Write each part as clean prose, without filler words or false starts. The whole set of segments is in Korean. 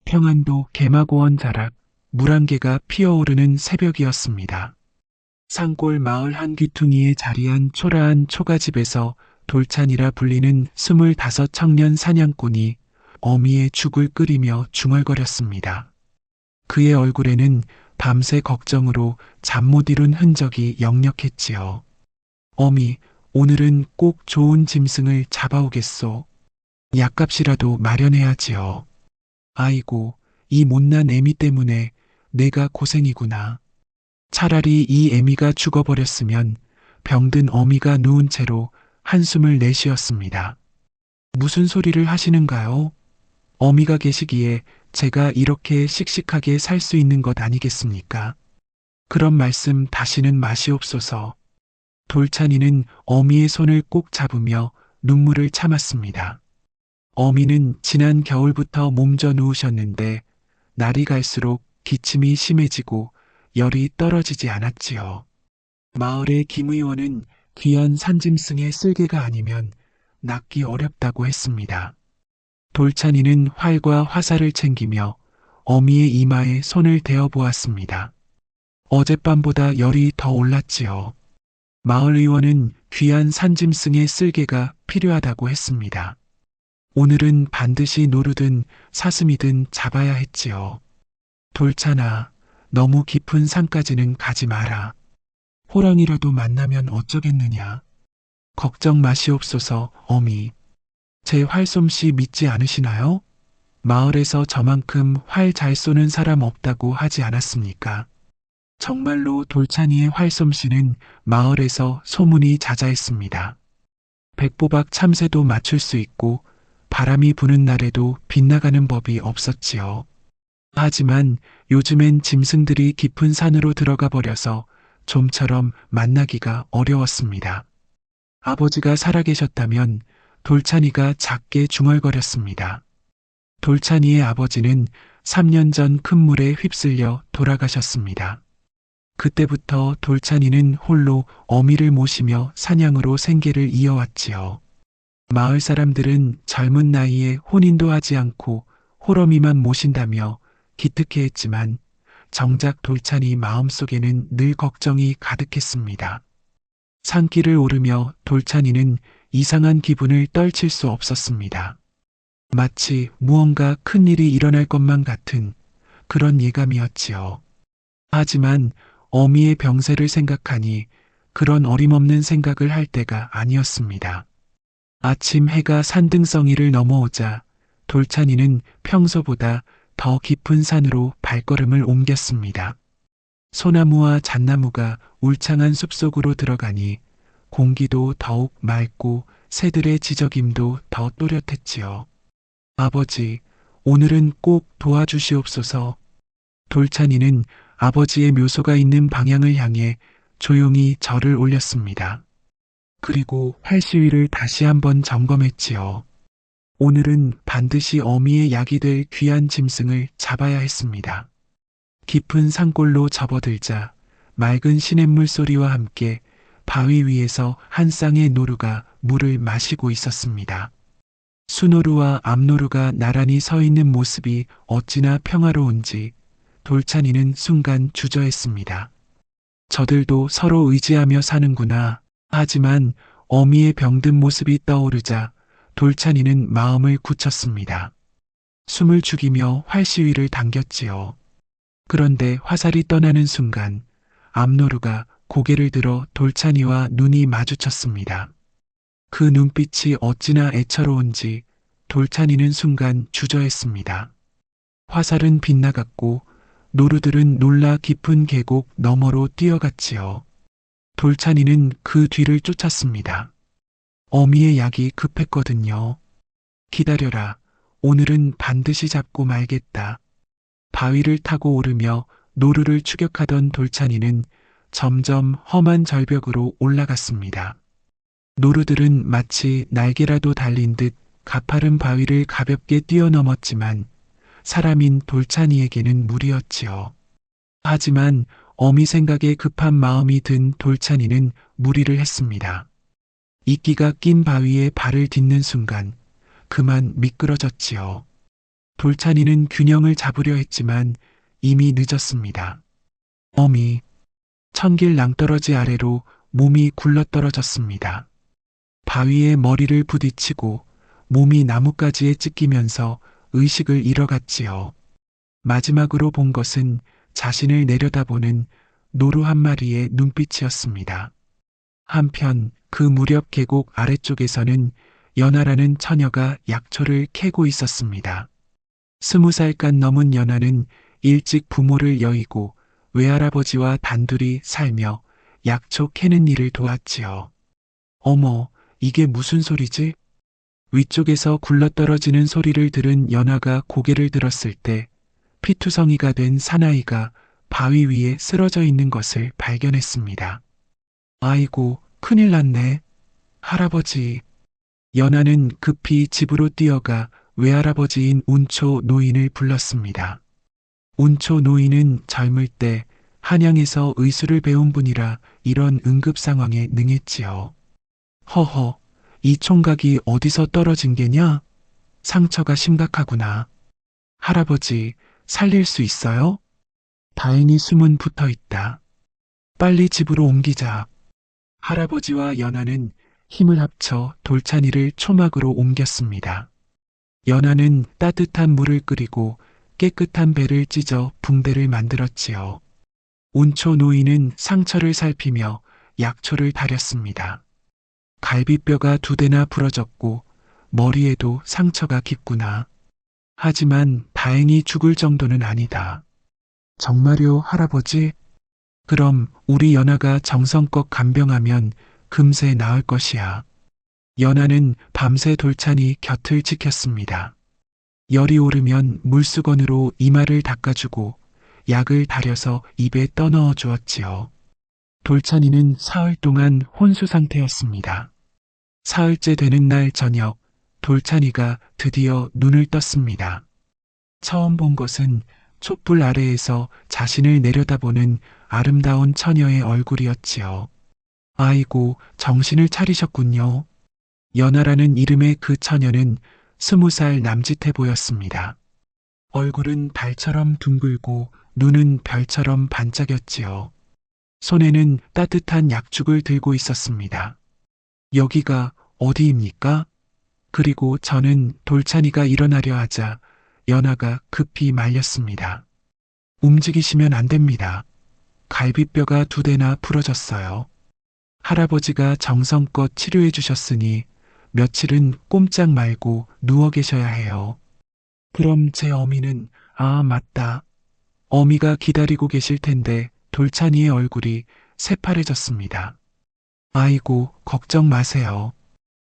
평안도 개마고원 자락, 물안개가 피어오르는 새벽이었습니다. 산골 마을 한 귀퉁이에 자리한 초라한 초가집에서 돌찬이라 불리는 25 청년 사냥꾼이 어미의 죽을 끓이며 중얼거렸습니다. 그의 얼굴에는 밤새 걱정으로 잠 못 이룬 흔적이 역력했지요. 어미, 오늘은 꼭 좋은 짐승을 잡아오겠소. 약값이라도 마련해야지요. 아이고, 이 못난 애미 때문에 내가 고생이구나. 차라리 이 애미가 죽어버렸으면 병든 어미가 누운 채로 한숨을 내쉬었습니다. 무슨 소리를 하시는가요? 어미가 계시기에 제가 이렇게 씩씩하게 살 수 있는 것 아니겠습니까? 그런 말씀 다시는 마시옵소서. 돌찬이는 어미의 손을 꼭 잡으며 눈물을 참았습니다. 어미는 지난 겨울부터 몸져 누우셨는데 날이 갈수록 기침이 심해지고 열이 떨어지지 않았지요. 마을의 김의원은 귀한 산짐승의 쓸개가 아니면 낫기 어렵다고 했습니다. 돌찬이는 활과 화살을 챙기며 어미의 이마에 손을 대어 보았습니다. 어젯밤보다 열이 더 올랐지요. 마을 의원은 귀한 산짐승의 쓸개가 필요하다고 했습니다. 오늘은 반드시 노루든 사슴이든 잡아야 했지요. 돌찬아, 너무 깊은 산까지는 가지 마라. 호랑이라도 만나면 어쩌겠느냐. 걱정 마시옵소서, 어미. 제 활솜씨 믿지 않으시나요? 마을에서 저만큼 활 잘 쏘는 사람 없다고 하지 않았습니까? 정말로 돌찬이의 활솜씨는 마을에서 소문이 자자했습니다. 백보박 참새도 맞출 수 있고 바람이 부는 날에도 빗나가는 법이 없었지요. 하지만 요즘엔 짐승들이 깊은 산으로 들어가 버려서 좀처럼 만나기가 어려웠습니다. 아버지가 살아계셨다면 돌찬이가 작게 중얼거렸습니다. 돌찬이의 아버지는 3년 전 큰 물에 휩쓸려 돌아가셨습니다. 그때부터 돌찬이는 홀로 어미를 모시며 사냥으로 생계를 이어왔지요. 마을 사람들은 젊은 나이에 혼인도 하지 않고 호러미만 모신다며 기특해했지만 정작 돌찬이 마음속에는 늘 걱정이 가득했습니다. 산길을 오르며 돌찬이는 이상한 기분을 떨칠 수 없었습니다. 마치 무언가 큰일이 일어날 것만 같은 그런 예감이었지요. 하지만 어미의 병세를 생각하니 그런 어림없는 생각을 할 때가 아니었습니다. 아침 해가 산등성이를 넘어오자 돌찬이는 평소보다 더 깊은 산으로 발걸음을 옮겼습니다. 소나무와 잣나무가 울창한 숲속으로 들어가니 공기도 더욱 맑고 새들의 지저김도 더 또렷했지요. 아버지, 오늘은 꼭 도와주시옵소서. 돌찬이는 아버지의 묘소가 있는 방향을 향해 조용히 절을 올렸습니다. 그리고 활시위를 다시 한번 점검했지요. 오늘은 반드시 어미의 약이 될 귀한 짐승을 잡아야 했습니다. 깊은 산골로 접어들자 맑은 시냇물 소리와 함께 바위 위에서 한 쌍의 노루가 물을 마시고 있었습니다. 수노루와 암노루가 나란히 서 있는 모습이 어찌나 평화로운지 돌찬이는 순간 주저했습니다. 저들도 서로 의지하며 사는구나. 하지만 어미의 병든 모습이 떠오르자 돌찬이는 마음을 굳혔습니다. 숨을 죽이며 활시위를 당겼지요. 그런데 화살이 떠나는 순간 암노루가 고개를 들어 돌찬이와 눈이 마주쳤습니다. 그 눈빛이 어찌나 애처로운지 돌찬이는 순간 주저했습니다. 화살은 빗나갔고 노루들은 놀라 깊은 계곡 너머로 뛰어갔지요. 돌찬이는 그 뒤를 쫓았습니다. 어미의 약이 급했거든요. 기다려라. 오늘은 반드시 잡고 말겠다. 바위를 타고 오르며 노루를 추격하던 돌찬이는 점점 험한 절벽으로 올라갔습니다. 노루들은 마치 날개라도 달린 듯 가파른 바위를 가볍게 뛰어넘었지만 사람인 돌찬이에게는 무리였지요. 하지만 어미 생각에 급한 마음이 든 돌찬이는 무리를 했습니다. 이끼가 낀 바위에 발을 딛는 순간 그만 미끄러졌지요. 돌찬이는 균형을 잡으려 했지만 이미 늦었습니다. 어미, 천길 낭떠러지 아래로 몸이 굴러떨어졌습니다. 바위에 머리를 부딪히고 몸이 나뭇가지에 찢기면서 의식을 잃어갔지요. 마지막으로 본 것은 자신을 내려다보는 노루 한 마리의 눈빛이었습니다. 한편 그 무렵 계곡 아래쪽에서는 연하라는 처녀가 약초를 캐고 있었습니다. 20살간 넘은 연하는 일찍 부모를 여의고 외할아버지와 단둘이 살며 약초 캐는 일을 도왔지요. 어머, 이게 무슨 소리지? 위쪽에서 굴러떨어지는 소리를 들은 연하가 고개를 들었을 때 피투성이가 된 사나이가 바위 위에 쓰러져 있는 것을 발견했습니다. 아이고, 큰일 났네. 할아버지. 연하는 급히 집으로 뛰어가 외할아버지인 운초 노인을 불렀습니다. 운초 노인은 젊을 때 한양에서 의술을 배운 분이라 이런 응급 상황에 능했지요. 허허, 이 총각이 어디서 떨어진 게냐? 상처가 심각하구나. 할아버지, 살릴 수 있어요? 다행히 숨은 붙어 있다. 빨리 집으로 옮기자. 할아버지와 연하는 힘을 합쳐 돌찬이를 초막으로 옮겼습니다. 연하는 따뜻한 물을 끓이고 깨끗한 배를 찢어 붕대를 만들었지요. 운초 노인은 상처를 살피며 약초를 다렸습니다. 갈비뼈가 2대나 부러졌고 머리에도 상처가 깊구나. 하지만 다행히 죽을 정도는 아니다. 정말요, 할아버지? 그럼 우리 연하가 정성껏 간병하면 금세 나을 것이야. 연하는 밤새 돌찬이 곁을 지켰습니다. 열이 오르면 물수건으로 이마를 닦아주고 약을 다려서 입에 떠넣어 주었지요. 돌찬이는 사흘 동안 혼수 상태였습니다. 사흘째 되는 날 저녁, 돌찬이가 드디어 눈을 떴습니다. 처음 본 것은 촛불 아래에서 자신을 내려다보는 아름다운 처녀의 얼굴이었지요. 아이고, 정신을 차리셨군요. 연하라는 이름의 그 처녀는 20살 남짓해 보였습니다. 얼굴은 달처럼 둥글고 눈은 별처럼 반짝였지요. 손에는 따뜻한 약죽을 들고 있었습니다. 여기가 어디입니까? 그리고 저는 돌찬이가 일어나려 하자 연하가 급히 말렸습니다. 움직이시면 안 됩니다. 갈비뼈가 2대나 부러졌어요. 할아버지가 정성껏 치료해 주셨으니 며칠은 꼼짝 말고 누워 계셔야 해요. 그럼 제 어미는, 아, 맞다. 어미가 기다리고 계실 텐데 돌찬이의 얼굴이 새파래졌습니다. 아이고, 걱정 마세요.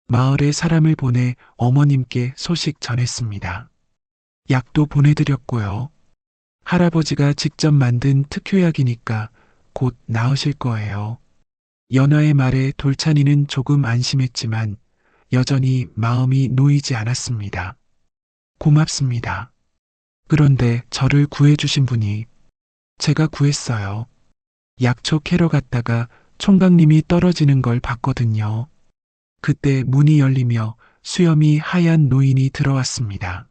마을에 사람을 보내 어머님께 소식 전했습니다. 약도 보내드렸고요. 할아버지가 직접 만든 특효약이니까 곧 나으실 거예요. 연하의 말에 돌찬이는 조금 안심했지만 여전히 마음이 놓이지 않았습니다. 고맙습니다. 그런데 저를 구해주신 분이 제가 구했어요. 약초 캐러 갔다가 총각님이 떨어지는 걸 봤거든요. 그때 문이 열리며 수염이 하얀 노인이 들어왔습니다.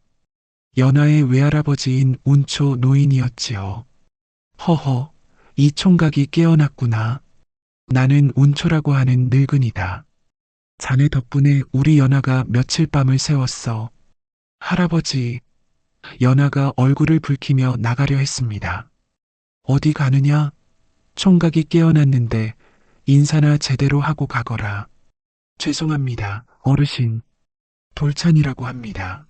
연하의 외할아버지인 운초 노인이었지요. 허허, 이 총각이 깨어났구나. 나는 운초라고 하는 늙은이다. 자네 덕분에 우리 연하가 며칠 밤을 새웠어. 할아버지, 연하가 얼굴을 붉히며 나가려 했습니다. 어디 가느냐? 총각이 깨어났는데 인사나 제대로 하고 가거라. 죄송합니다, 어르신. 돌찬이라고 합니다.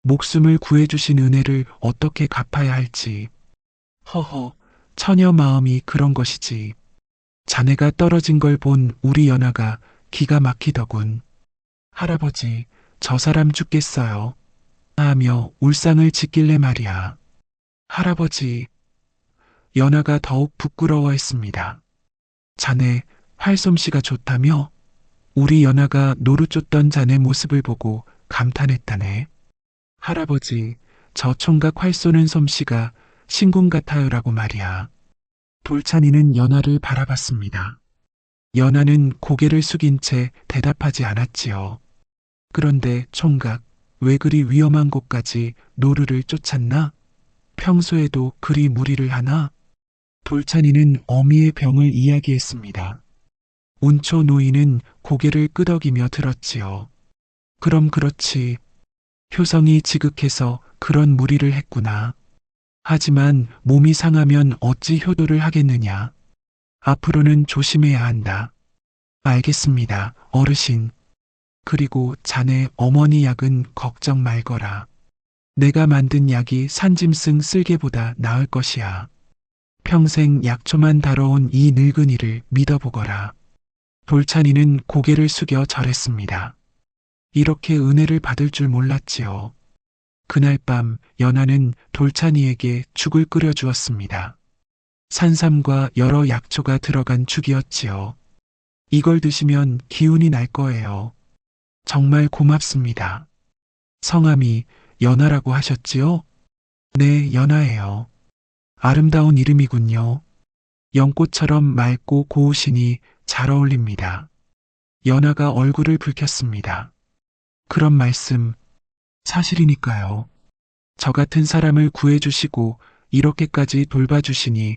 목숨을 구해주신 은혜를 어떻게 갚아야 할지. 허허, 처녀 마음이 그런 것이지. 자네가 떨어진 걸 본 우리 연하가 기가 막히더군. 할아버지, 저 사람 죽겠어요. 하며 울상을 짓길래 말이야. 할아버지, 연하가 더욱 부끄러워했습니다. 자네 활솜씨가 좋다며? 우리 연하가 노루 쫓던 자네 모습을 보고 감탄했다네. 할아버지, 저 총각 활 쏘는 솜씨가 신궁 같아요라고 말이야. 돌찬이는 연하를 바라봤습니다. 연하는 고개를 숙인 채 대답하지 않았지요. 그런데 총각, 왜 그리 위험한 곳까지 노루를 쫓았나? 평소에도 그리 무리를 하나? 돌찬이는 어미의 병을 이야기했습니다. 운초 노인은 고개를 끄덕이며 들었지요. 그럼 그렇지. 효성이 지극해서 그런 무리를 했구나. 하지만 몸이 상하면 어찌 효도를 하겠느냐. 앞으로는 조심해야 한다. 알겠습니다, 어르신. 그리고 자네 어머니 약은 걱정 말거라. 내가 만든 약이 산짐승 쓸개보다 나을 것이야. 평생 약초만 다뤄온 이 늙은이를 믿어보거라. 돌찬이는 고개를 숙여 절했습니다. 이렇게 은혜를 받을 줄 몰랐지요. 그날 밤 연하는 돌찬이에게 죽을 끓여주었습니다. 산삼과 여러 약초가 들어간 죽이었지요. 이걸 드시면 기운이 날 거예요. 정말 고맙습니다. 성함이 연하라고 하셨지요? 네, 연하예요. 아름다운 이름이군요. 연꽃처럼 맑고 고우시니 잘 어울립니다. 연하가 얼굴을 붉혔습니다. 그런 말씀, 사실이니까요. 저 같은 사람을 구해주시고 이렇게까지 돌봐주시니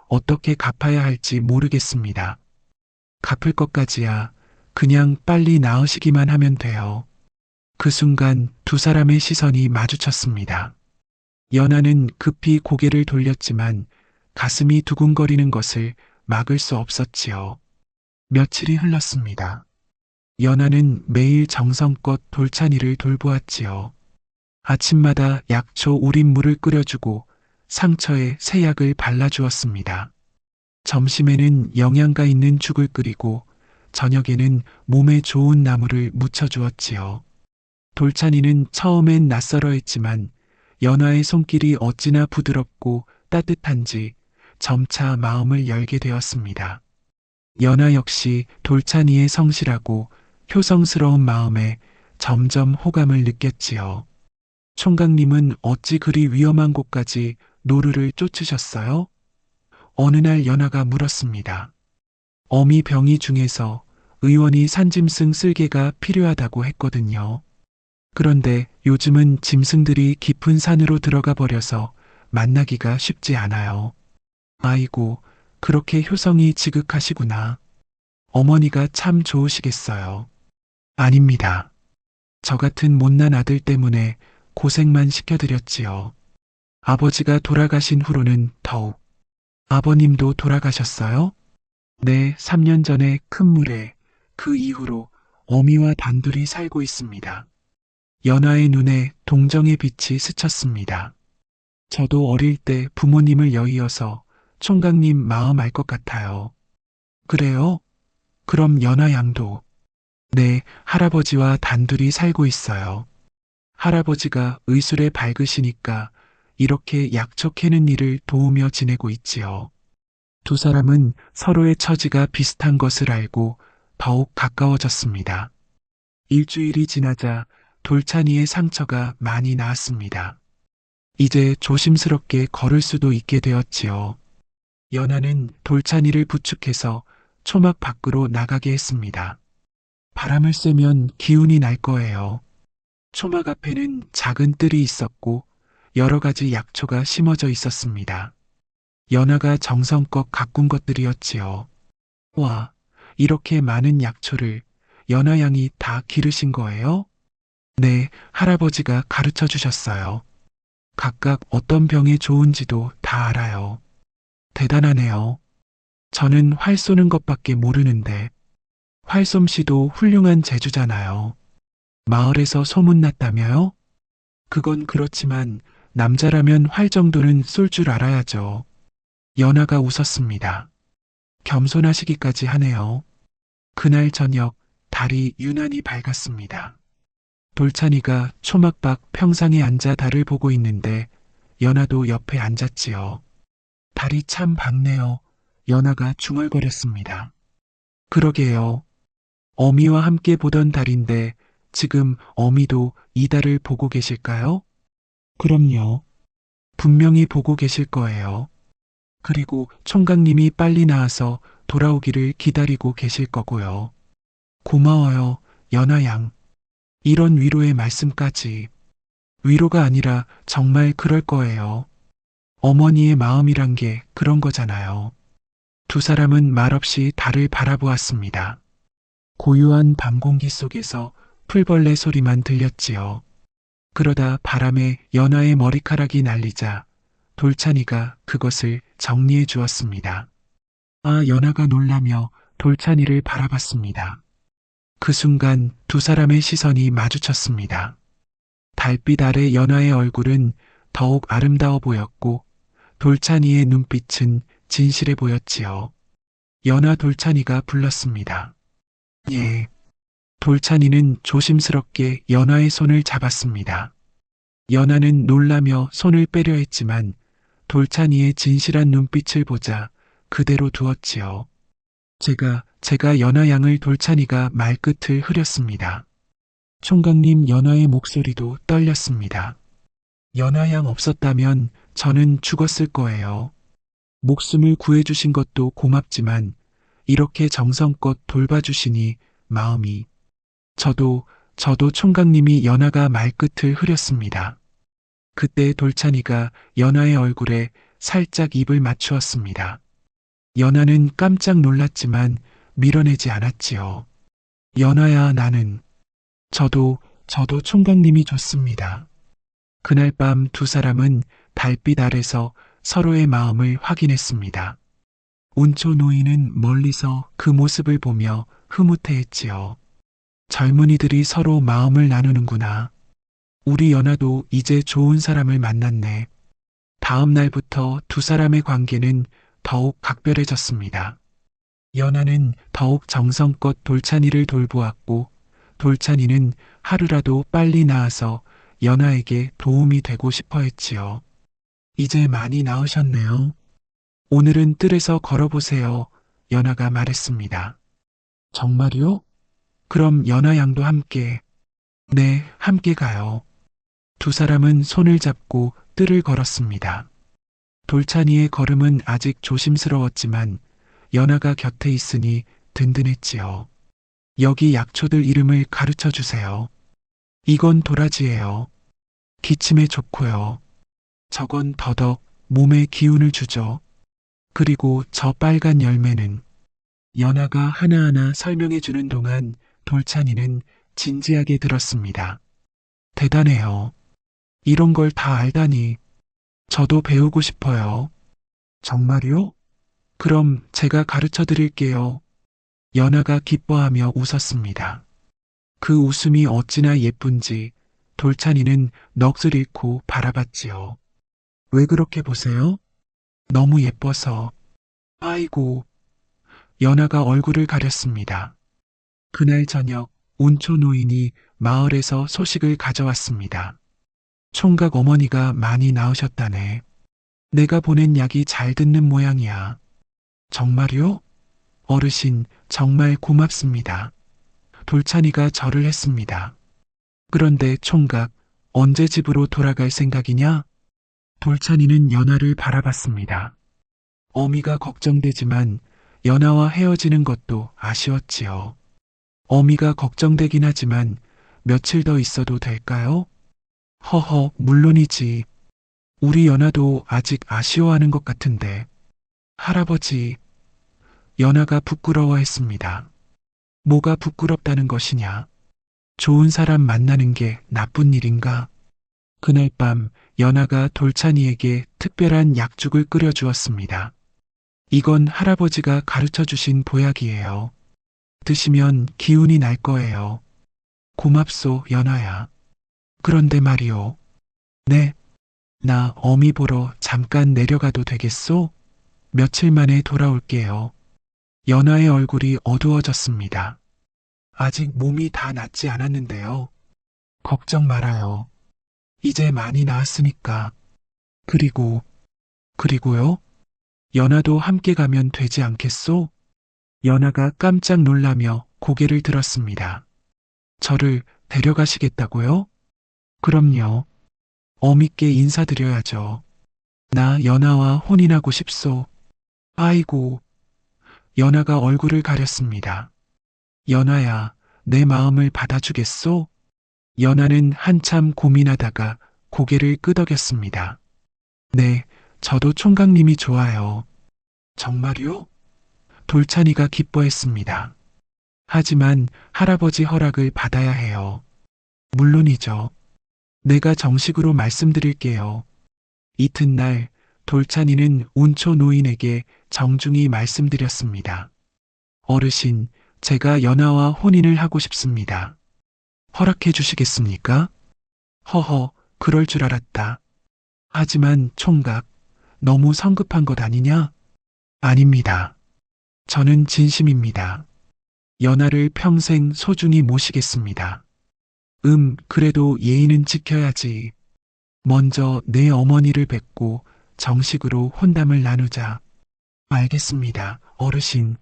어떻게 갚아야 할지 모르겠습니다. 갚을 것까지야 그냥 빨리 나으시기만 하면 돼요. 그 순간 두 사람의 시선이 마주쳤습니다. 연하는 급히 고개를 돌렸지만 가슴이 두근거리는 것을 막을 수 없었지요. 며칠이 흘렀습니다. 연하는 매일 정성껏 돌찬이를 돌보았지요. 아침마다 약초 우린 물을 끓여주고 상처에 새약을 발라주었습니다. 점심에는 영양가 있는 죽을 끓이고 저녁에는 몸에 좋은 나물을 무쳐주었지요. 돌찬이는 처음엔 낯설어 했지만 연하의 손길이 어찌나 부드럽고 따뜻한지 점차 마음을 열게 되었습니다. 연하 역시 돌찬이의 성실하고 효성스러운 마음에 점점 호감을 느꼈지요. 총각님은 어찌 그리 위험한 곳까지 노루를 쫓으셨어요? 어느 날 연하가 물었습니다. 어미 병이 중해서 의원이 산짐승 쓸개가 필요하다고 했거든요. 그런데 요즘은 짐승들이 깊은 산으로 들어가 버려서 만나기가 쉽지 않아요. 아이고, 그렇게 효성이 지극하시구나. 어머니가 참 좋으시겠어요. 아닙니다. 저 같은 못난 아들 때문에 고생만 시켜드렸지요. 아버지가 돌아가신 후로는 더욱. 아버님도 돌아가셨어요? 네, 3년 전에 큰 물에 그 이후로 어미와 단둘이 살고 있습니다. 연하의 눈에 동정의 빛이 스쳤습니다. 저도 어릴 때 부모님을 여의어서 총각님 마음 알 것 같아요. 그래요? 그럼 연하 양도. 네, 할아버지와 단둘이 살고 있어요. 할아버지가 의술에 밝으시니까 이렇게 약초 캐는 일을 도우며 지내고 있지요. 두 사람은 서로의 처지가 비슷한 것을 알고 더욱 가까워졌습니다. 일주일이 지나자 돌찬이의 상처가 많이 나았습니다. 이제 조심스럽게 걸을 수도 있게 되었지요. 연하는 돌찬이를 부축해서 초막 밖으로 나가게 했습니다. 바람을 쐬면 기운이 날 거예요. 초막 앞에는 작은 뜰이 있었고 여러 가지 약초가 심어져 있었습니다. 연하가 정성껏 가꾼 것들이었지요. 와, 이렇게 많은 약초를 연하 양이 다 기르신 거예요? 네, 할아버지가 가르쳐 주셨어요. 각각 어떤 병에 좋은지도 다 알아요. 대단하네요. 저는 활 쏘는 것밖에 모르는데 활솜씨도 훌륭한 재주잖아요. 마을에서 소문났다며요? 그건 그렇지만 남자라면 활 정도는 쏠 줄 알아야죠. 연하가 웃었습니다. 겸손하시기까지 하네요. 그날 저녁 달이 유난히 밝았습니다. 돌찬이가 초막 밖 평상에 앉아 달을 보고 있는데 연하도 옆에 앉았지요. 달이 참 밝네요. 연하가 중얼거렸습니다. 그러게요. 어미와 함께 보던 달인데 지금 어미도 이 달을 보고 계실까요? 그럼요. 분명히 보고 계실 거예요. 그리고 총각님이 빨리 나와서 돌아오기를 기다리고 계실 거고요. 고마워요, 연하 양. 이런 위로의 말씀까지. 위로가 아니라 정말 그럴 거예요. 어머니의 마음이란 게 그런 거잖아요. 두 사람은 말없이 달을 바라보았습니다. 고요한 밤 공기 속에서 풀벌레 소리만 들렸지요. 그러다 바람에 연하의 머리카락이 날리자 돌찬이가 그것을 정리해 주었습니다. 아, 연하가 놀라며 돌찬이를 바라봤습니다. 그 순간 두 사람의 시선이 마주쳤습니다. 달빛 아래 연하의 얼굴은 더욱 아름다워 보였고 돌찬이의 눈빛은 진실해 보였지요. 연하 돌찬이가 불렀습니다. 예. 돌찬이는 조심스럽게 연하의 손을 잡았습니다. 연하는 놀라며 손을 빼려 했지만 돌찬이의 진실한 눈빛을 보자 그대로 두었지요. 제가 연하 양을 돌찬이가 말끝을 흐렸습니다. 총각님 연하의 목소리도 떨렸습니다. 연하 양 없었다면 저는 죽었을 거예요. 목숨을 구해주신 것도 고맙지만 이렇게 정성껏 돌봐주시니 마음이. 저도 총각님이 연하가 말끝을 흐렸습니다. 그때 돌찬이가 연하의 얼굴에 살짝 입을 맞추었습니다. 연하는 깜짝 놀랐지만 밀어내지 않았지요. 연하야, 나는. 저도 총각님이 좋습니다. 그날 밤 두 사람은 달빛 아래서 서로의 마음을 확인했습니다. 운초 노인은 멀리서 그 모습을 보며 흐뭇해했지요. 젊은이들이 서로 마음을 나누는구나. 우리 연하도 이제 좋은 사람을 만났네. 다음 날부터 두 사람의 관계는 더욱 각별해졌습니다. 연하는 더욱 정성껏 돌찬이를 돌보았고 돌찬이는 하루라도 빨리 나아서 연하에게 도움이 되고 싶어 했지요. 이제 많이 나으셨네요. 오늘은 뜰에서 걸어보세요. 연하가 말했습니다. 정말요? 그럼 연하 양도 함께. 네, 함께 가요. 두 사람은 손을 잡고 뜰을 걸었습니다. 돌찬이의 걸음은 아직 조심스러웠지만 연하가 곁에 있으니 든든했지요. 여기 약초들 이름을 가르쳐 주세요. 이건 도라지예요. 기침에 좋고요. 저건 더덕, 몸에 기운을 주죠. 그리고 저 빨간 열매는. 연하가 하나하나 설명해 주는 동안 돌찬이는 진지하게 들었습니다. 대단해요. 이런 걸 다 알다니. 저도 배우고 싶어요. 정말요? 그럼 제가 가르쳐 드릴게요. 연하가 기뻐하며 웃었습니다. 그 웃음이 어찌나 예쁜지 돌찬이는 넋을 잃고 바라봤지요. 왜 그렇게 보세요? 너무 예뻐서. 아이고. 연하가 얼굴을 가렸습니다. 그날 저녁 운초 노인이 마을에서 소식을 가져왔습니다. 총각 어머니가 많이 나으셨다네. 내가 보낸 약이 잘 듣는 모양이야. 정말요? 어르신, 정말 고맙습니다. 돌찬이가 절을 했습니다. 그런데 총각, 언제 집으로 돌아갈 생각이냐? 돌찬이는 연하를 바라봤습니다. 어미가 걱정되지만 연하와 헤어지는 것도 아쉬웠지요. 어미가 걱정되긴 하지만 며칠 더 있어도 될까요? 허허, 물론이지. 우리 연하도 아직 아쉬워하는 것 같은데. 할아버지. 연하가 부끄러워했습니다. 뭐가 부끄럽다는 것이냐? 좋은 사람 만나는 게 나쁜 일인가? 그날 밤 연하가 돌찬이에게 특별한 약죽을 끓여주었습니다. 이건 할아버지가 가르쳐 주신 보약이에요. 드시면 기운이 날 거예요. 고맙소, 연하야. 그런데 말이오. 네, 나 어미 보러 잠깐 내려가도 되겠소? 며칠 만에 돌아올게요. 연하의 얼굴이 어두워졌습니다. 아직 몸이 다 낫지 않았는데요. 걱정 말아요. 이제 많이 나았으니까. 그리고요? 연하도 함께 가면 되지 않겠소? 연하가 깜짝 놀라며 고개를 들었습니다. 저를 데려가시겠다고요? 그럼요. 어미께 인사드려야죠. 나 연하와 혼인하고 싶소. 아이고. 연하가 얼굴을 가렸습니다. 연하야, 내 마음을 받아주겠소? 연하는 한참 고민하다가 고개를 끄덕였습니다. 네, 저도 총각님이 좋아요. 정말요? 돌찬이가 기뻐했습니다. 하지만 할아버지 허락을 받아야 해요. 물론이죠. 내가 정식으로 말씀드릴게요. 이튿날 돌찬이는 운초 노인에게 정중히 말씀드렸습니다. 어르신, 제가 연하와 혼인을 하고 싶습니다. 허락해 주시겠습니까? 허허, 그럴 줄 알았다. 하지만 총각, 너무 성급한 것 아니냐? 아닙니다. 저는 진심입니다. 연하를 평생 소중히 모시겠습니다. 그래도 예의는 지켜야지. 먼저 내 어머니를 뵙고 정식으로 혼담을 나누자. 알겠습니다, 어르신.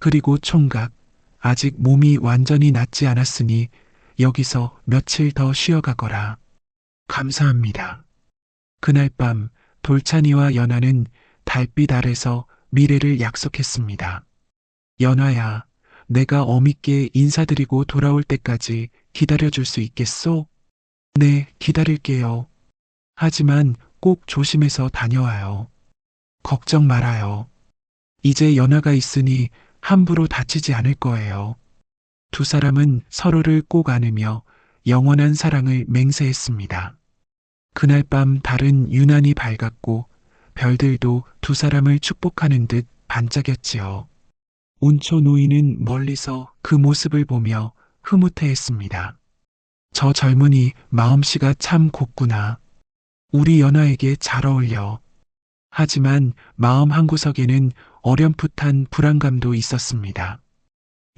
그리고 총각, 아직 몸이 완전히 낫지 않았으니 여기서 며칠 더 쉬어가거라. 감사합니다. 그날 밤 돌찬이와 연하는 달빛 아래서 미래를 약속했습니다. 연하야, 내가 어미께 인사드리고 돌아올 때까지 기다려줄 수 있겠소? 네, 기다릴게요. 하지만 꼭 조심해서 다녀와요. 걱정 말아요. 이제 연하가 있으니 함부로 다치지 않을 거예요. 두 사람은 서로를 꼭 안으며 영원한 사랑을 맹세했습니다. 그날 밤 달은 유난히 밝았고 별들도 두 사람을 축복하는 듯 반짝였지요. 운초 노인은 멀리서 그 모습을 보며 흐뭇해했습니다. 저 젊은이 마음씨가 참 곱구나. 우리 연하에게 잘 어울려. 하지만 마음 한구석에는 어렴풋한 불안감도 있었습니다.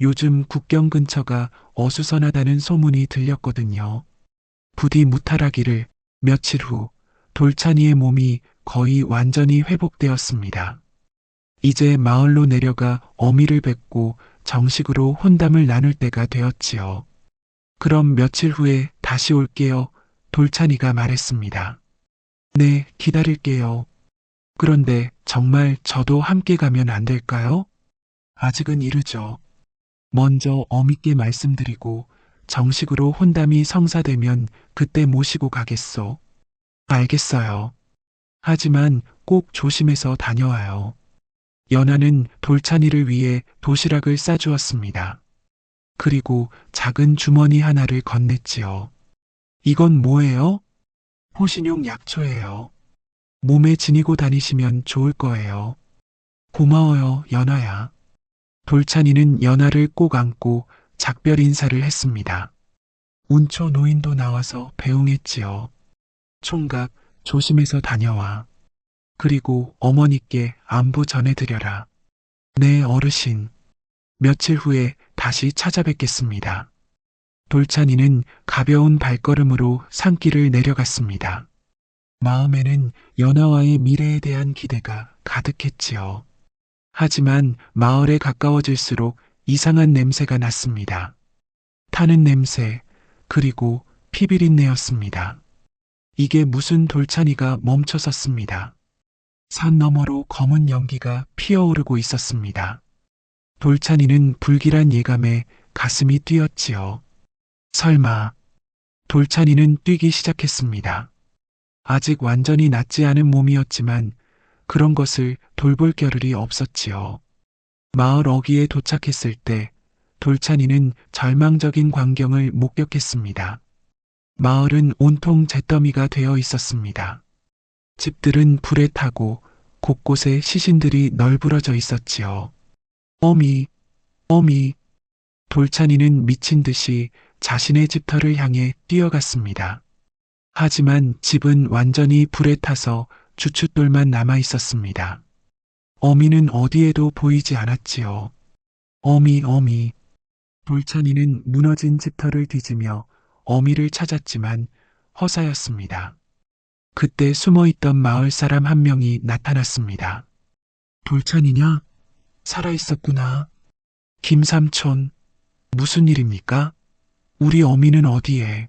요즘 국경 근처가 어수선하다는 소문이 들렸거든요. 부디 무탈하기를. 며칠 후 돌찬이의 몸이 거의 완전히 회복되었습니다. 이제 마을로 내려가 어미를 뵙고 정식으로 혼담을 나눌 때가 되었지요. 그럼 며칠 후에 다시 올게요. 돌찬이가 말했습니다. 네, 기다릴게요. 그런데 정말 저도 함께 가면 안 될까요? 아직은 이르죠. 먼저 어미께 말씀드리고 정식으로 혼담이 성사되면 그때 모시고 가겠소. 알겠어요. 하지만 꼭 조심해서 다녀와요. 연하는 돌찬이를 위해 도시락을 싸주었습니다. 그리고 작은 주머니 하나를 건넸지요. 이건 뭐예요? 호신용 약초예요. 몸에 지니고 다니시면 좋을 거예요. 고마워요, 연하야. 돌찬이는 연하를 꼭 안고 작별 인사를 했습니다. 운초 노인도 나와서 배웅했지요. 총각, 조심해서 다녀와. 그리고 어머니께 안부 전해드려라. 네, 어르신. 며칠 후에 다시 찾아뵙겠습니다. 돌찬이는 가벼운 발걸음으로 산길을 내려갔습니다. 마음에는 연하와의 미래에 대한 기대가 가득했지요. 하지만 마을에 가까워질수록 이상한 냄새가 났습니다. 타는 냄새, 그리고 피비린내였습니다. 이게 무슨 돌찬이가 멈춰섰습니다. 산 너머로 검은 연기가 피어오르고 있었습니다. 돌찬이는 불길한 예감에 가슴이 뛰었지요. 설마, 돌찬이는 뛰기 시작했습니다. 아직 완전히 낫지 않은 몸이었지만 그런 것을 돌볼 겨를이 없었지요. 마을 어귀에 도착했을 때 돌찬이는 절망적인 광경을 목격했습니다. 마을은 온통 잿더미가 되어 있었습니다. 집들은 불에 타고 곳곳에 시신들이 널브러져 있었지요. 어미, 어미. 돌찬이는 미친 듯이 자신의 집터를 향해 뛰어갔습니다. 하지만 집은 완전히 불에 타서 주춧돌만 남아 있었습니다. 어미는 어디에도 보이지 않았지요. 어미, 어미. 돌찬이는 무너진 집터를 뒤지며 어미를 찾았지만 허사였습니다. 그때 숨어있던 마을 사람 한 명이 나타났습니다. 돌찬이냐? 살아있었구나. 김삼촌, 무슨 일입니까? 우리 어미는 어디에?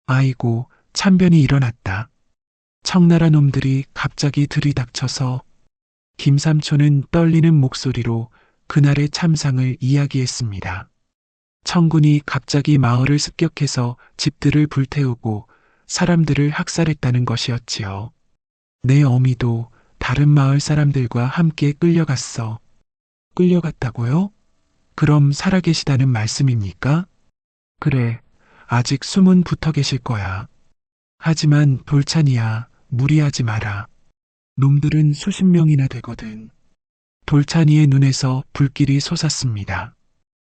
아이고, 참변이 일어났다. 청나라 놈들이 갑자기 들이닥쳐서. 김삼촌은 떨리는 목소리로 그날의 참상을 이야기했습니다. 청군이 갑자기 마을을 습격해서 집들을 불태우고 사람들을 학살했다는 것이었지요. 내 어미도 다른 마을 사람들과 함께 끌려갔어. 끌려갔다고요? 그럼 살아계시다는 말씀입니까? 그래, 아직 숨은 붙어 계실 거야. 하지만 돌찬이야, 무리하지 마라. 놈들은 수십 명이나 되거든. 돌찬이의 눈에서 불길이 솟았습니다.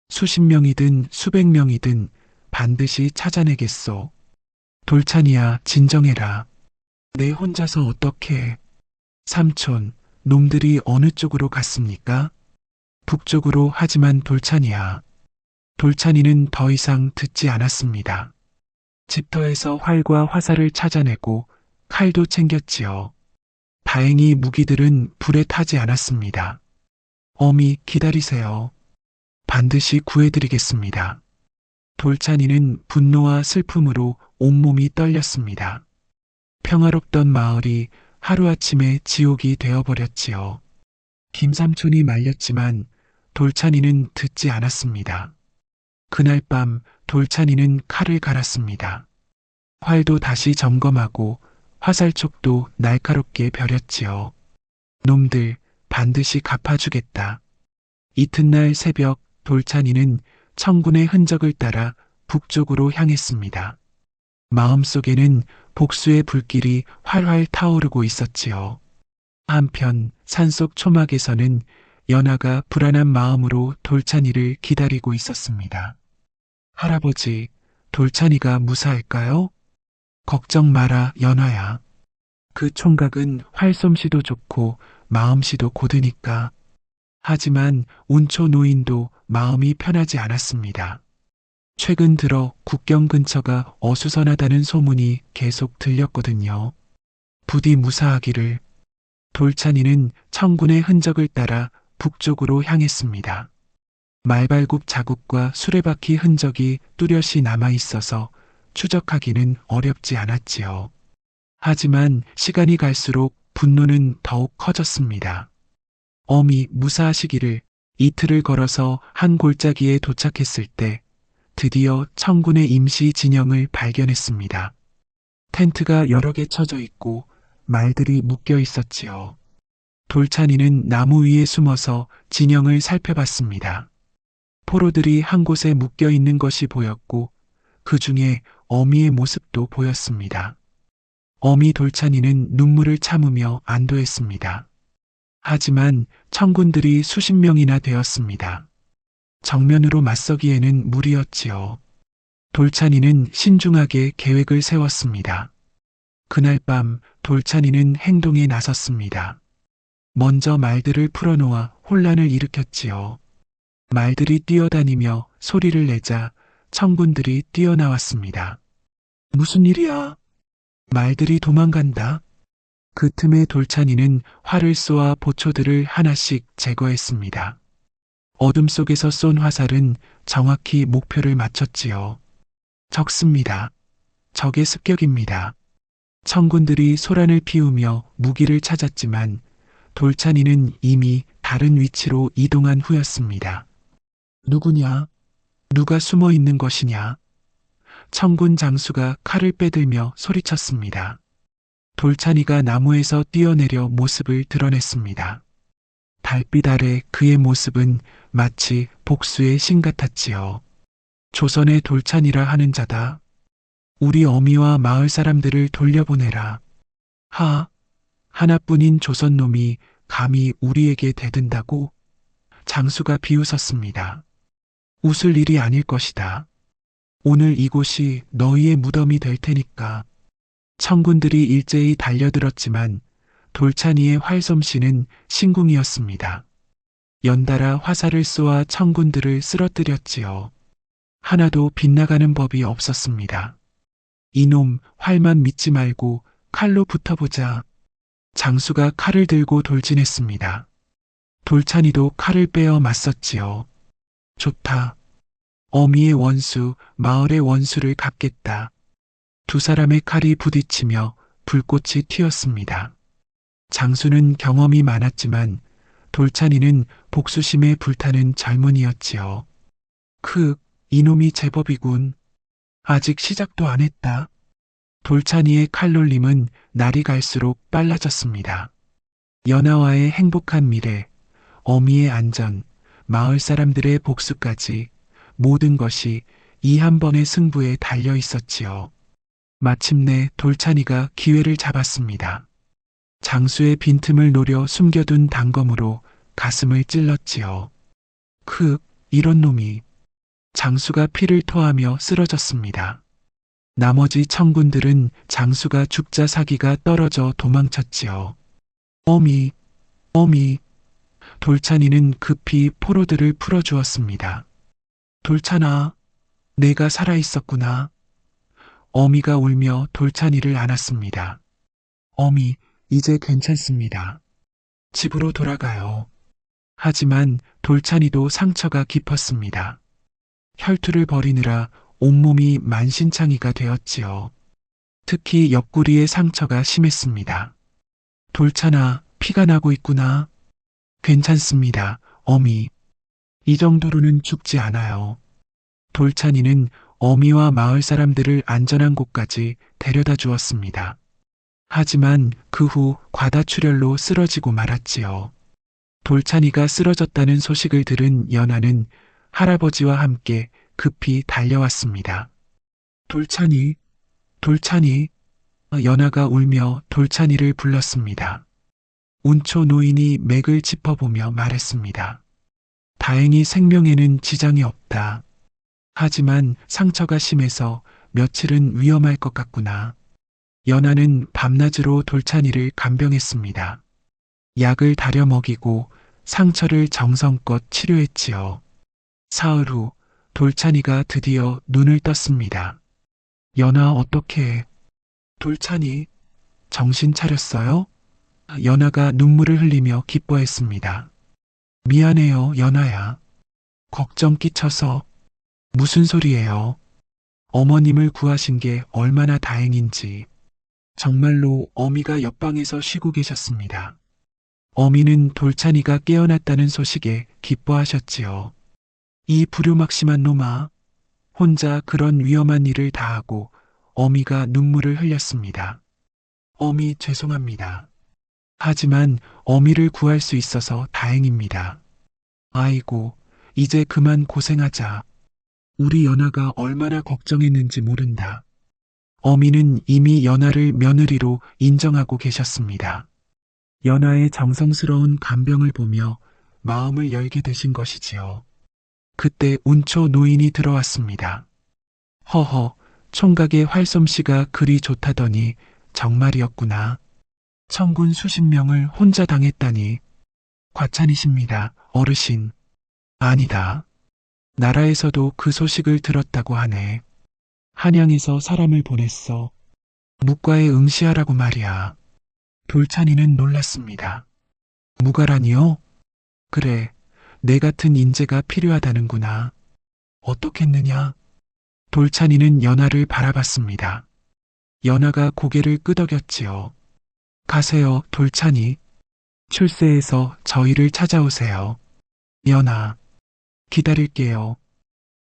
수십 명이든 수백 명이든 반드시 찾아내겠소. 돌찬이야, 진정해라. 내 혼자서 어떻게? 삼촌, 놈들이 어느 쪽으로 갔습니까? 북쪽으로. 하지만 돌찬이야. 돌찬이는 더 이상 듣지 않았습니다. 집터에서 활과 화살을 찾아내고 칼도 챙겼지요. 다행히 무기들은 불에 타지 않았습니다. 어미, 기다리세요. 반드시 구해드리겠습니다. 돌찬이는 분노와 슬픔으로 온몸이 떨렸습니다. 평화롭던 마을이 하루아침에 지옥이 되어버렸지요. 김삼촌이 말렸지만 돌찬이는 듣지 않았습니다. 그날 밤 돌찬이는 칼을 갈았습니다. 활도 다시 점검하고 화살촉도 날카롭게 벼렸지요. 놈들 반드시 갚아주겠다. 이튿날 새벽 돌찬이는 청군의 흔적을 따라 북쪽으로 향했습니다. 마음속에는 복수의 불길이 활활 타오르고 있었지요. 한편 산속 초막에서는 연하가 불안한 마음으로 돌찬이를 기다리고 있었습니다. 할아버지, 돌찬이가 무사할까요? 걱정 마라, 연하야. 그 총각은 활솜씨도 좋고 마음씨도 고드니까. 하지만 운초 노인도 마음이 편하지 않았습니다. 최근 들어 국경 근처가 어수선하다는 소문이 계속 들렸거든요. 부디 무사하기를. 돌찬이는 청군의 흔적을 따라 북쪽으로 향했습니다. 말발굽 자국과 수레바퀴 흔적이 뚜렷이 남아 있어서 추적하기는 어렵지 않았지요. 하지만 시간이 갈수록 분노는 더욱 커졌습니다. 어미, 무사하시기를. 이틀을 걸어서 한 골짜기에 도착했을 때 드디어 청군의 임시 진영을 발견했습니다. 텐트가 여러 개 쳐져 있고 말들이 묶여 있었지요. 돌찬이는 나무 위에 숨어서 진영을 살펴봤습니다. 포로들이 한 곳에 묶여 있는 것이 보였고 그 중에 어미의 모습도 보였습니다. 어미 돌찬이는 눈물을 참으며 안도했습니다. 하지만 청군들이 수십 명이나 되었습니다. 정면으로 맞서기에는 무리였지요. 돌찬이는 신중하게 계획을 세웠습니다. 그날 밤 돌찬이는 행동에 나섰습니다. 먼저 말들을 풀어놓아 혼란을 일으켰지요. 말들이 뛰어다니며 소리를 내자 청군들이 뛰어나왔습니다. 무슨 일이야? 말들이 도망간다. 그 틈에 돌찬이는 활을 쏘아 보초들을 하나씩 제거했습니다. 어둠 속에서 쏜 화살은 정확히 목표를 맞췄지요. 적습니다. 적의 습격입니다. 청군들이 소란을 피우며 무기를 찾았지만 돌찬이는 이미 다른 위치로 이동한 후였습니다. 누구냐? 누가 숨어 있는 것이냐? 청군 장수가 칼을 빼들며 소리쳤습니다. 돌찬이가 나무에서 뛰어내려 모습을 드러냈습니다. 달빛 아래 그의 모습은 마치 복수의 신 같았지요. 조선의 돌찬이라 하는 자다. 우리 어미와 마을 사람들을 돌려보내라. 하나뿐인 조선놈이 감히 우리에게 대든다고? 장수가 비웃었습니다. 웃을 일이 아닐 것이다. 오늘 이곳이 너희의 무덤이 될 테니까. 청군들이 일제히 달려들었지만 돌찬이의 활솜씨는 신궁이었습니다. 연달아 화살을 쏘아 청군들을 쓰러뜨렸지요. 하나도 빗나가는 법이 없었습니다. 이놈, 활만 믿지 말고 칼로 붙어보자. 장수가 칼을 들고 돌진했습니다. 돌찬이도 칼을 빼어 맞섰지요. 좋다. 어미의 원수, 마을의 원수를 갚겠다. 두 사람의 칼이 부딪히며 불꽃이 튀었습니다. 장수는 경험이 많았지만 돌찬이는 복수심에 불타는 젊은이였지요. 이놈이 제법이군. 아직 시작도 안 했다. 돌찬이의 칼놀림은 날이 갈수록 빨라졌습니다. 연하와의 행복한 미래, 어미의 안전, 마을 사람들의 복수까지 모든 것이 이 한 번의 승부에 달려 있었지요. 마침내 돌찬이가 기회를 잡았습니다. 장수의 빈틈을 노려 숨겨둔 단검으로 가슴을 찔렀지요. 이런 놈이. 장수가 피를 토하며 쓰러졌습니다. 나머지 청군들은 장수가 죽자 사기가 떨어져 도망쳤지요. 어미. 돌찬이는 급히 포로들을 풀어주었습니다. 돌찬아, 내가 살아있었구나. 어미가 울며 돌찬이를 안았습니다. 어미, 이제 괜찮습니다. 집으로 돌아가요. 하지만 돌찬이도 상처가 깊었습니다. 혈투를 벌이느라 온몸이 만신창이가 되었지요. 특히 옆구리의 상처가 심했습니다. 돌찬아, 피가 나고 있구나. 괜찮습니다, 어미. 이 정도로는 죽지 않아요. 돌찬이는 어미와 마을 사람들을 안전한 곳까지 데려다 주었습니다. 하지만 그 후 과다출혈로 쓰러지고 말았지요. 돌찬이가 쓰러졌다는 소식을 들은 연하는 할아버지와 함께 급히 달려왔습니다. 돌찬이. 연하가 울며 돌찬이를 불렀습니다. 운초 노인이 맥을 짚어보며 말했습니다. 다행히 생명에는 지장이 없다. 하지만 상처가 심해서 며칠은 위험할 것 같구나. 연하는 밤낮으로 돌찬이를 간병했습니다. 약을 다려 먹이고 상처를 정성껏 치료했지요. 사흘 후 돌찬이가 드디어 눈을 떴습니다. 연하 어떡해. 돌찬이, 정신 차렸어요? 연하가 눈물을 흘리며 기뻐했습니다. 미안해요, 연하야. 걱정 끼쳐서. 무슨 소리예요? 어머님을 구하신 게 얼마나 다행인지. 정말로 어미가 옆방에서 쉬고 계셨습니다. 어미는 돌찬이가 깨어났다는 소식에 기뻐하셨지요. 이 불효막심한 놈아. 혼자 그런 위험한 일을 다하고 어미가 눈물을 흘렸습니다. 어미 죄송합니다. 하지만 어미를 구할 수 있어서 다행입니다. 아이고, 이제 그만 고생하자. 우리 연하가 얼마나 걱정했는지 모른다. 어미는 이미 연하를 며느리로 인정하고 계셨습니다. 연하의 정성스러운 간병을 보며 마음을 열게 되신 것이지요. 그때 운초 노인이 들어왔습니다. 허허, 총각의 활솜씨가 그리 좋다더니 정말이었구나. 청군 수십 명을 혼자 당했다니. 과찬이십니다, 어르신. 아니다. 나라에서도 그 소식을 들었다고 하네. 한양에서 사람을 보냈어. 묵과에 응시하라고 말이야. 돌찬이는 놀랐습니다. 묵아라니요? 그래, 내 같은 인재가 필요하다는구나. 어떻겠느냐? 돌찬이는 연하를 바라봤습니다. 연하가 고개를 끄덕였지요. 가세요, 돌찬이. 출세해서 저희를 찾아오세요. 연하, 기다릴게요.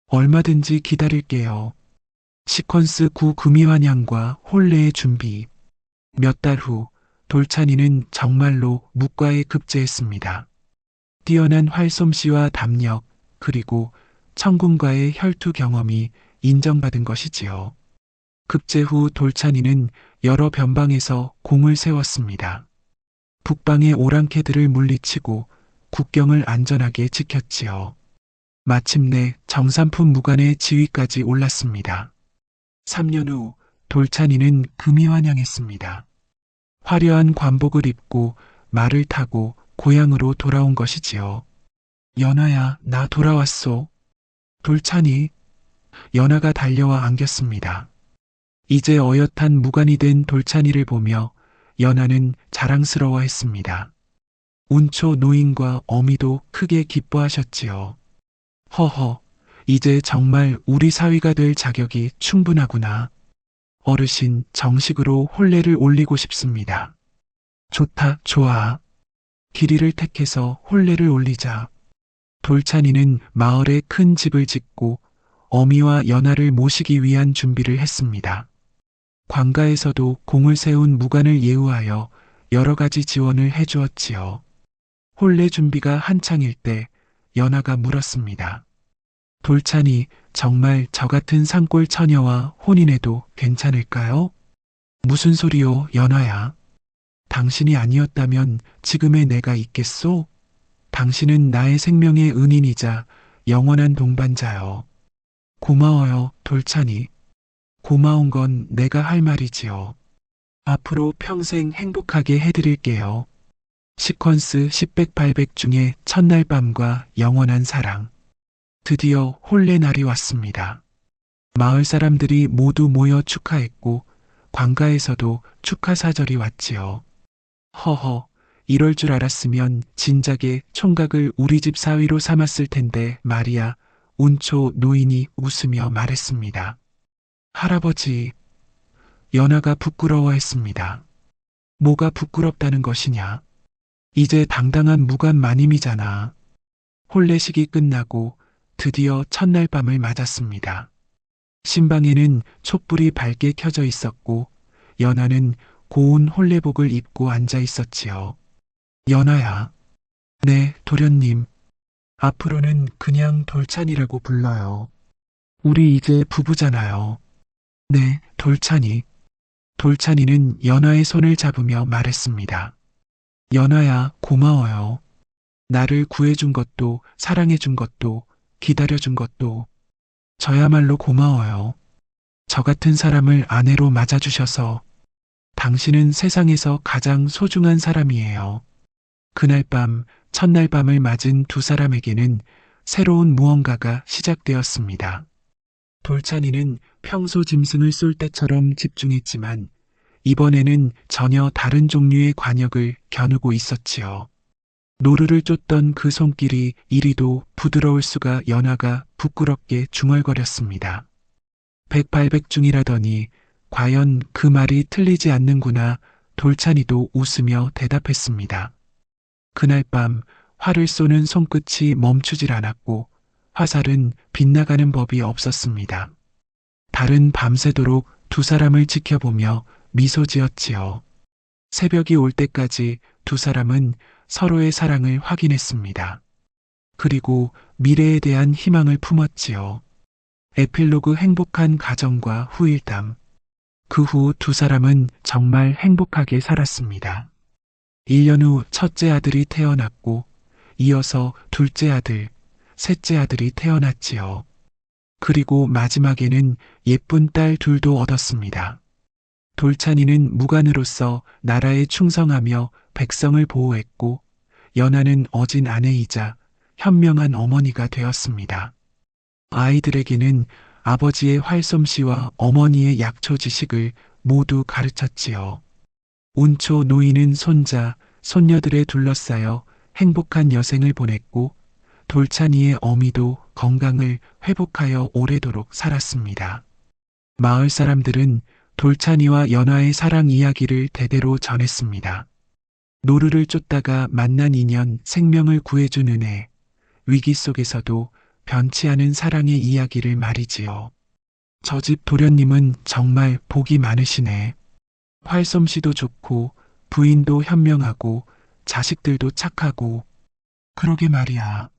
얼마든지 기다릴게요. 시퀀스 9 금이환양과 혼례의 준비. 몇 달 후 돌찬이는 정말로 묵과에 급제했습니다. 뛰어난 활솜씨와 담력, 그리고 청군과의 혈투 경험이 인정받은 것이지요. 급제 후 돌찬이는 여러 변방에서 공을 세웠습니다. 북방의 오랑캐들을 물리치고 국경을 안전하게 지켰지요. 마침내 정삼품 무관의 지위까지 올랐습니다. 3년 후 돌찬이는 금이환양했습니다. 화려한 관복을 입고 말을 타고 고향으로 돌아온 것이지요. 연하야, 나 돌아왔소. 돌찬이. 연하가 달려와 안겼습니다. 이제 어엿한 무관이 된 돌찬이를 보며 연하는 자랑스러워했습니다. 운초 노인과 어미도 크게 기뻐하셨지요. 허허, 이제 정말 우리 사위가 될 자격이 충분하구나. 어르신, 정식으로 혼례를 올리고 싶습니다. 좋다, 좋아. 길이를 택해서 혼례를 올리자. 돌찬이는 마을에 큰 집을 짓고 어미와 연하를 모시기 위한 준비를 했습니다. 관가에서도 공을 세운 무관을 예우하여 여러 가지 지원을 해주었지요. 혼례 준비가 한창일 때 연하가 물었습니다. 돌찬이 정말 저 같은 산골 처녀와 혼인해도 괜찮을까요? 무슨 소리요, 연하야? 당신이 아니었다면 지금의 내가 있겠소? 당신은 나의 생명의 은인이자 영원한 동반자요. 고마워요, 돌찬이. 고마운 건 내가 할 말이지요. 앞으로 평생 행복하게 해드릴게요. 시퀀스 10백 800 중에 첫날 밤과 영원한 사랑. 드디어 혼례 날이 왔습니다. 마을 사람들이 모두 모여 축하했고 관가에서도 축하 사절이 왔지요. 허허, 이럴 줄 알았으면 진작에 총각을 우리 집 사위로 삼았을 텐데 말이야. 운초 노인이 웃으며 말했습니다. 할아버지, 연하가 부끄러워했습니다. 뭐가 부끄럽다는 것이냐? 이제 당당한 무관 마님이잖아. 혼례식이 끝나고 드디어 첫날 밤을 맞았습니다. 신방에는 촛불이 밝게 켜져 있었고 연하는 고운 혼례복을 입고 앉아 있었지요. 연하야. 네, 도련님. 앞으로는 그냥 돌찬이라고 불러요. 우리 이제 부부잖아요. 네, 돌찬이. 돌찬이는 연하의 손을 잡으며 말했습니다. 연하야, 고마워요. 나를 구해준 것도, 사랑해준 것도, 기다려준 것도. 저야말로 고마워요. 저 같은 사람을 아내로 맞아주셔서 당신은 세상에서 가장 소중한 사람이에요. 그날 밤, 첫날 밤을 맞은 두 사람에게는 새로운 무언가가 시작되었습니다. 돌찬이는 평소 짐승을 쏠 때처럼 집중했지만 이번에는 전혀 다른 종류의 관역을 겨누고 있었지요. 노루를 쫓던 그 손길이 이리도 부드러울 수가 연하가 부끄럽게 중얼거렸습니다. 100, 800 중이라더니 과연 그 말이 틀리지 않는구나. 돌찬이도 웃으며 대답했습니다. 그날 밤 활을 쏘는 손끝이 멈추질 않았고 화살은 빗나가는 법이 없었습니다. 달은 밤새도록 두 사람을 지켜보며 미소 지었지요. 새벽이 올 때까지 두 사람은 서로의 사랑을 확인했습니다. 그리고 미래에 대한 희망을 품었지요. 에필로그 행복한 가정과 후일담. 그 후 두 사람은 정말 행복하게 살았습니다. 1년 후 첫째 아들이 태어났고 이어서 둘째 아들, 셋째 아들이 태어났지요. 그리고 마지막에는 예쁜 딸 둘도 얻었습니다. 돌찬이는 무관으로서 나라에 충성하며 백성을 보호했고 연하는 어진 아내이자 현명한 어머니가 되었습니다. 아이들에게는 아버지의 활솜씨와 어머니의 약초 지식을 모두 가르쳤지요. 운초 노인은 손자, 손녀들에 둘러싸여 행복한 여생을 보냈고 돌찬이의 어미도 건강을 회복하여 오래도록 살았습니다. 마을 사람들은 돌찬이와 연하의 사랑 이야기를 대대로 전했습니다. 노루를 쫓다가 만난 인연, 생명을 구해준 은혜, 위기 속에서도 변치 않은 사랑의 이야기를 말이지요. 저 집 도련님은 정말 복이 많으시네. 활솜씨도 좋고 부인도 현명하고 자식들도 착하고. 그러게 말이야.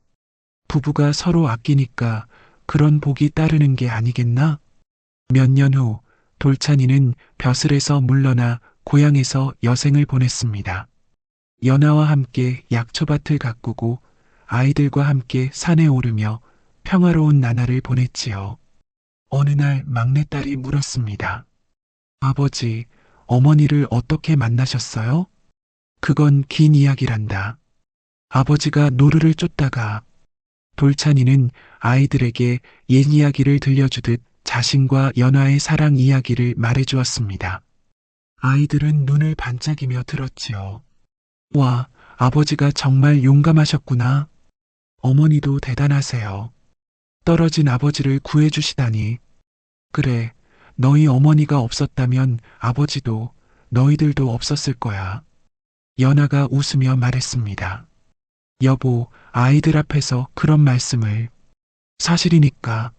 부부가 서로 아끼니까 그런 복이 따르는 게 아니겠나? 몇 년 후 돌찬이는 벼슬에서 물러나 고향에서 여생을 보냈습니다. 연하와 함께 약초밭을 가꾸고 아이들과 함께 산에 오르며 평화로운 나날을 보냈지요. 어느 날 막내딸이 물었습니다. 아버지, 어머니를 어떻게 만나셨어요? 그건 긴 이야기란다. 아버지가 노루를 쫓다가. 돌찬이는 아이들에게 옛 이야기를 들려주듯 자신과 연하의 사랑 이야기를 말해주었습니다. 아이들은 눈을 반짝이며 들었지요. 와, 아버지가 정말 용감하셨구나. 어머니도 대단하세요. 떨어진 아버지를 구해주시다니. 그래, 너희 어머니가 없었다면 아버지도 너희들도 없었을 거야. 연하가 웃으며 말했습니다. 여보, 아이들 앞에서 그런 말씀을. 사실이니까.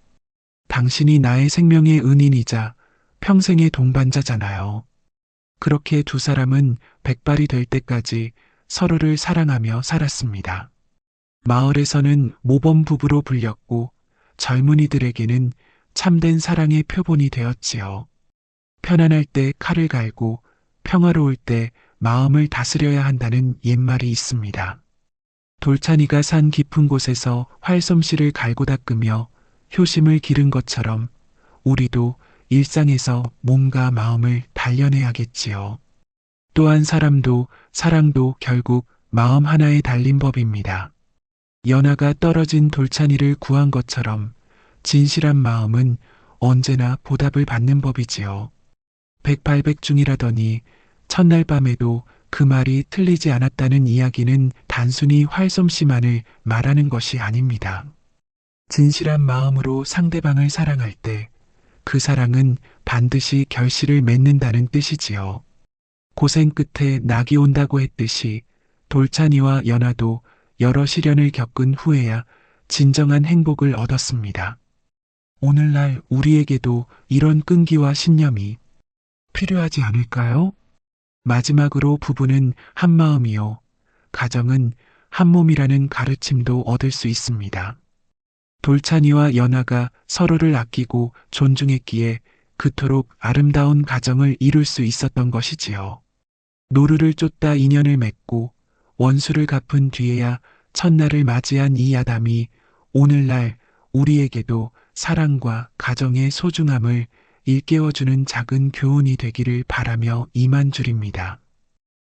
당신이 나의 생명의 은인이자 평생의 동반자잖아요. 그렇게 두 사람은 백발이 될 때까지 서로를 사랑하며 살았습니다. 마을에서는 모범 부부로 불렸고 젊은이들에게는 참된 사랑의 표본이 되었지요. 편안할 때 칼을 갈고 평화로울 때 마음을 다스려야 한다는 옛말이 있습니다. 돌찬이가 산 깊은 곳에서 활솜씨를 갈고 닦으며 효심을 기른 것처럼 우리도 일상에서 몸과 마음을 단련해야겠지요. 또한 사랑도 결국 마음 하나에 달린 법입니다. 연하가 떨어진 돌찬이를 구한 것처럼 진실한 마음은 언제나 보답을 받는 법이지요. 백발백중이라더니 첫날 밤에도 그 말이 틀리지 않았다는 이야기는 단순히 활솜씨만을 말하는 것이 아닙니다. 진실한 마음으로 상대방을 사랑할 때 그 사랑은 반드시 결실을 맺는다는 뜻이지요. 고생 끝에 낙이 온다고 했듯이 돌찬이와 연하도 여러 시련을 겪은 후에야 진정한 행복을 얻었습니다. 오늘날 우리에게도 이런 끈기와 신념이 필요하지 않을까요? 마지막으로 부부는 한 마음이요. 가정은 한 몸이라는 가르침도 얻을 수 있습니다. 돌찬이와 연하가 서로를 아끼고 존중했기에 그토록 아름다운 가정을 이룰 수 있었던 것이지요. 노루를 쫓다 인연을 맺고 원수를 갚은 뒤에야 첫날을 맞이한 이 야담이 오늘날 우리에게도 사랑과 가정의 소중함을 일깨워주는 작은 교훈이 되기를 바라며 이만 줄입니다.